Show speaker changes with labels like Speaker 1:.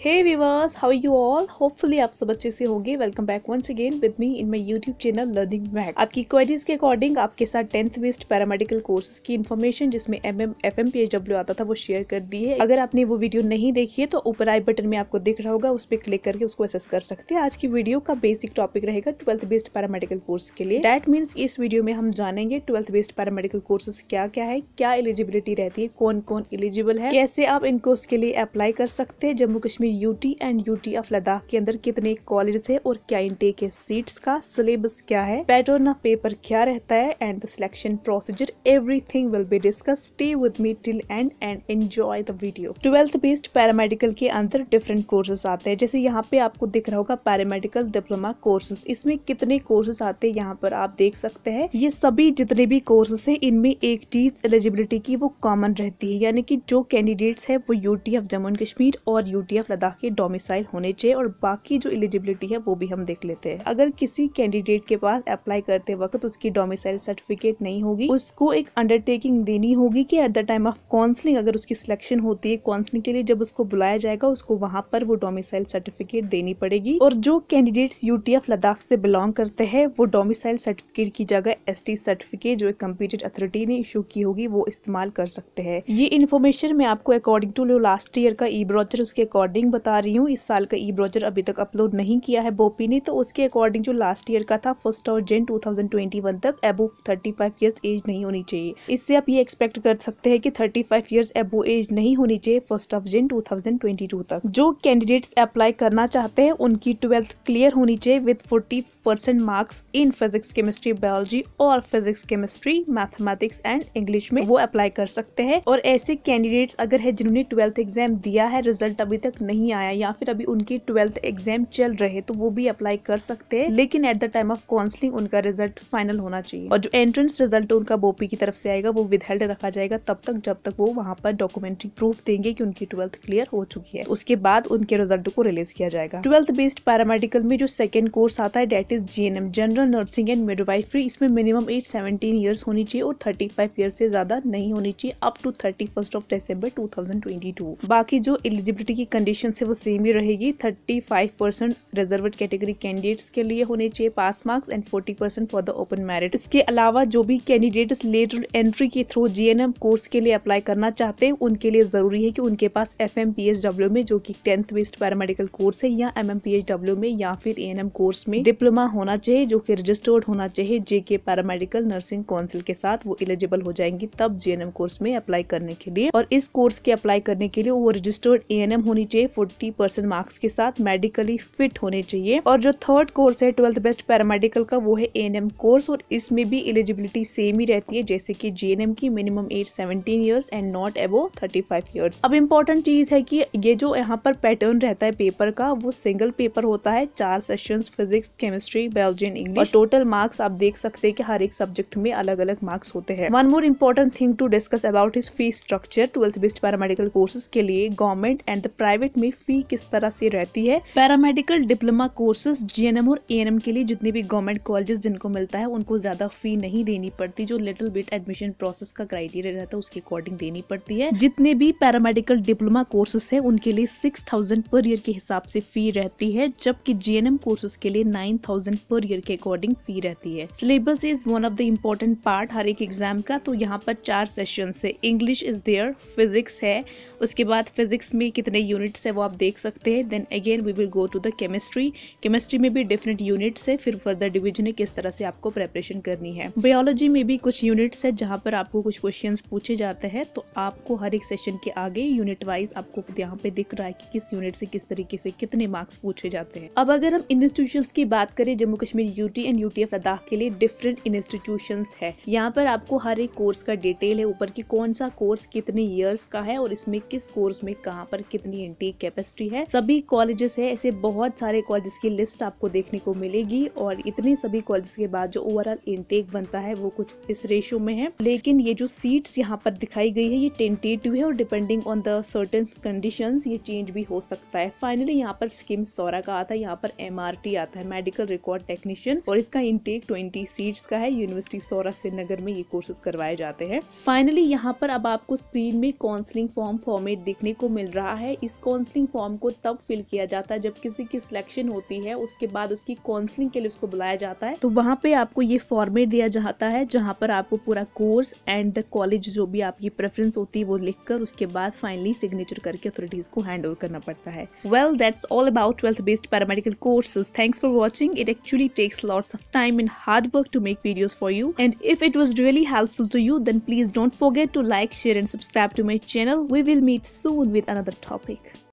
Speaker 1: Hey viewers, how you all. Hopefully आप सब अच्छे से होंगे। Welcome back once again with me in my YouTube channel learning mag. आपकी क्वेरीज के अकॉर्डिंग आपके साथ 10th बेस्ड पैरामेडिकल कोर्सेज की इन्फॉर्मेशन जिसमें MM FM PHW आता था वो शेयर कर दी है। अगर आपने वो वीडियो नहीं देखी है तो ऊपर आई बटन में आपको दिख रहा होगा, उस पर क्लिक करके उसको एसेस कर सकते हैं। आज की वीडियो का बेसिक टॉपिक रहेगा 12th बेस्ड पैरामेडिकल कोर्स के लिए। दैट मीन्स इस वीडियो में हम जानेंगे 12th बेस्ड पैरामेडिकल कोर्सेज क्या क्या है, क्या एलिजिबिलिटी रहती है, कौन कौन एलिजिबल है, कैसे आप इन कोर्स के लिए अप्लाई कर सकते हैं, Jammu Kashmir UT and UT of Ladakh के अंदर कितने कॉलेजेस है और क्या इनटेक है सीट्स का, सिलेबस क्या है, पैटर्न ऑफ पेपर क्या रहता है and the selection procedure, everything will be discuss. Stay with me till and enjoy the video. 12th based paramedical के अंदर डिफरेंट कोर्सेज आते हैं। जैसे यहाँ पे आपको दिख रहा होगा पैरामेडिकल डिप्लोमा कोर्सेज। इसमें कितने कोर्सेज आते हैं यहाँ पर आप देख सकते हैं। ये सभी जितने भी कोर्सेज है इनमें एक चीज एलिजिबिलिटी की वो कॉमन रहती है, यानी कि जो कैंडिडेट्स है वो UT of Jammu and Kashmir और यूटी ऑफ लद्दाख के डोमिसाइल होने चाहिए, और बाकी जो एलिजिबिलिटी है वो भी हम देख लेते हैं। अगर किसी कैंडिडेट के पास अप्लाई करते वक्त उसकी डोमिसाइल सर्टिफिकेट नहीं होगी, उसको एक अंडरटेकिंग देनी होगी कि at the time of counselling अगर उसकी सिलेक्शन होती है काउंसलिंग के लिए, जब उसको बुलाया जाएगा उसको वहां पर वो डोमिसाइल सर्टिफिकेट देनी पड़ेगी। और जो कैंडिडेट्स यूटी ऑफ लद्दाख से बिलोंग करते हैं वो डोमिसाइल सर्टिफिकेट की जगह ST सर्टिफिकेट जो एक कंपीटेंट अथॉरिटी ने इशू की होगी वो इस्तेमाल कर सकते हैं। ये इन्फॉर्मेशन मैं आपको अकॉर्डिंग टू लास्ट ईयर का ई ब्रोचर उसके अकॉर्डिंग बता रही हूँ। इस साल का ई ब्रोचर अभी तक अपलोड नहीं किया है बोपी ने, तो उसके अकॉर्डिंग जो लास्ट ईयर का था 1 जन 2021 तक अबव 35 ईयर्स एज नहीं होनी चाहिए। इससे आप ये एक्सपेक्ट कर सकते हैं कि 35 ईयर्स अबव एज नहीं होनी चाहिए 1 जन 2022 तक। जो कैंडिडेट्स अप्लाई करना चाहते हैं उनकी 12th क्लियर होनी चाहिए with 40% marks in physics, chemistry, biology और physics, chemistry, mathematics and English में वो अप्लाई कर सकते हैं। और ऐसे कैंडिडेट्स अगर है जिन्होंने 12th एग्जाम दिया है, रिजल्ट अभी तक नहीं आया या फिर अभी उनकी 12th एग्जाम चल रहे तो वो भी अप्लाई कर सकते हैं, लेकिन at the time of counselling उनका रिजल्ट फाइनल होना चाहिए। और जो एंट्रेंस रिजल्ट उनका बोपी की तरफ से आएगा वो विदहेल्ड रखा जाएगा तब तक जब तक वो वहां पर डॉक्यूमेंट्री प्रूफ देंगे कि उनकी 12th क्लियर हो चुकी है। उसके बाद उनके रिजल्ट को रिलीज किया जाएगा। 12th बेस्ड पैरामेडिकल में जो सेकंड कोर्स आता है that is GNM, general nursing and midwifery. इसमें मिनिमम एज 17 ईयर्स होनी चाहिए और 35 ईयर्स से ज्यादा नहीं होनी चाहिए अप टू 31 दिसंबर 2022। बाकी जो एलिजिबिलिटी की कंडीशन है वो सेम ही रहेगी। 35% रिजर्व्ड कैटेगरी कैंडिडेट्स के लिए होने चाहिए pass marks and 40% for the open merit. इसके अलावा जो भी कैंडिडेट्स लेटरल एंट्री के थ्रू GNM कोर्स के लिए अप्लाई करना चाहते हैं उनके लिए जरूरी है कि उनके पास FM PHW में जो कि 10th बेस्ड पैरामेडिकल कोर्स है या MM PHW में या फिर ANM कोर्स में डिप्लोमा होना चाहिए जो कि रजिस्टर्ड होना चाहिए JK पैरामेडिकल नर्सिंग काउंसिल के साथ। वो एलिजिबल हो जाएंगी तब GNM कोर्स में अप्लाई करने के लिए। और इस कोर्स के अप्लाई करने के लिए वो रजिस्टर्ड ANM होनी चाहिए 40% मार्क्स के साथ, मेडिकली फिट होने चाहिए। और जो थर्ड कोर्स है 12th बेस्ड पैरामेडिकल का वो है ANM कोर्स, और इसमें भी एलिजिबिलिटी सेम ही रहती है जैसे कि GNM की। Minimum age 17 years and not above 35 years. अब इम्पोर्टेंट चीज है कि ये जो यहाँ पर पैटर्न रहता है पेपर का वो सिंगल पेपर होता है, 4 sessions, physics, chemistry, biology and English. और टोटल मार्क्स आप देख सकते हैं कि हर एक सब्जेक्ट में अलग अलग मार्क्स होते हैं। One more important thing to discuss about is fee structure. 12th based paramedical courses के लिए गवर्नमेंट एंड द प्राइवेट में फी किस तरह से रहती है। पैरामेडिकल डिप्लोमा कोर्सेज GNM और ANM के लिए जितने भी गवर्नमेंट कॉलेजेस जिनको मिलता है उनको ज्यादा फी नहीं देनी पड़ती। जो लिटिल बिट एडमिशन प्रोसेस का क्राइटेरिया रहता है उसके अकॉर्डिंग देनी पड़ती है। जितने भी पैरामेडिकल डिप्लोमा कोर्सेज है उनके लिए 6000 पर ईयर के हिसाब से फी रहती है, जबकि GNM कोर्सेज के लिए 9000 पर ईयर के अकॉर्डिंग फी रहती है। Syllabus is one of the important part हर एक एग्जाम का। तो यहाँ पर 4 सेशन है। इंग्लिश इज देयर, फिजिक्स है, उसके बाद फिजिक्स में कितने यूनिट्स है वो आप देख सकते हैं। Then again we will go to the chemistry. Chemistry में भी डिफरेंट यूनिट्स है, फिर फर्दर डिवीजन है किस तरह से आपको प्रिपरेशन करनी है। बायोलॉजी में भी कुछ यूनिट्स है जहाँ पर आपको कुछ क्वेश्चंस पूछे जाते हैं, तो आपको हर एक सेशन के आगे यूनिट वाइज आपको यहाँ पे दिख रहा है कि किस यूनिट से किस तरीके से कितने मार्क्स पूछे जाते हैं। अब अगर हम इंस्टीट्यूशंस की बात करें, Jammu Kashmir UT and UT of Ladakh के लिए डिफरेंट इंस्टीट्यूशंस है। यहाँ पर आपको हर एक कोर्स का डिटेल है ऊपर की, कौन सा कोर्स कितने ईयर्स का है और इसमें किस कोर्स में कहाँ पर कितनी इनटेक कैपेसिटी है। सभी कॉलेजेस है, ऐसे बहुत सारे कॉलेजेस की लिस्ट आपको देखने को मिलेगी। और इतने सभी कॉलेजेस के बाद जो ओवरऑल इनटेक बनता है वो कुछ इस रेशो में है। लेकिन ये जो सीट्स यहाँ पर दिखाई गई है ये टेंटेटिव है और depending on the certain conditions ये चेंज भी हो सकता है। फाइनली यहाँ पर स्कीम सौरा का आता है, यहाँ पर MRT आता है, मेडिकल रिकॉर्ड टेक्नीशियन, और इसका इनटेक 20 सीट्स का है। यूनिवर्सिटी सौरा श्रीनगर में ये कोर्सेज करवाए जाते हैं। फाइनली यहाँ पर अब आपको स्क्रीन में काउंसलिंग फॉर्म फॉर्मेट देखने को मिल रहा है। इस काउंसलिंग काउंसलिंग फॉर्म को तब फिल किया जाता है जब किसी की सिलेक्शन होती है, उसके बाद उसकी काउंसलिंग के लिए उसको बुलाया जाता है। तो वहाँ पे आपको ये फॉर्मेट दिया जाता है जहाँ पर आपको पूरा कोर्स एंड द कॉलेज जो भी आपकी प्रेफरेंस होती है वो लिखकर उसके बाद फाइनली सिग्नेचर करके अथॉरिटीज को हैंड ओवर करना पड़ता है। Well that's all about 12th based paramedical courses. Thanks for watching. It actually takes lots of time and hard work to make videos for you, and if it was really helpful to you, then please don't forget to like, share and subscribe to my channel. We will meet soon with another topic.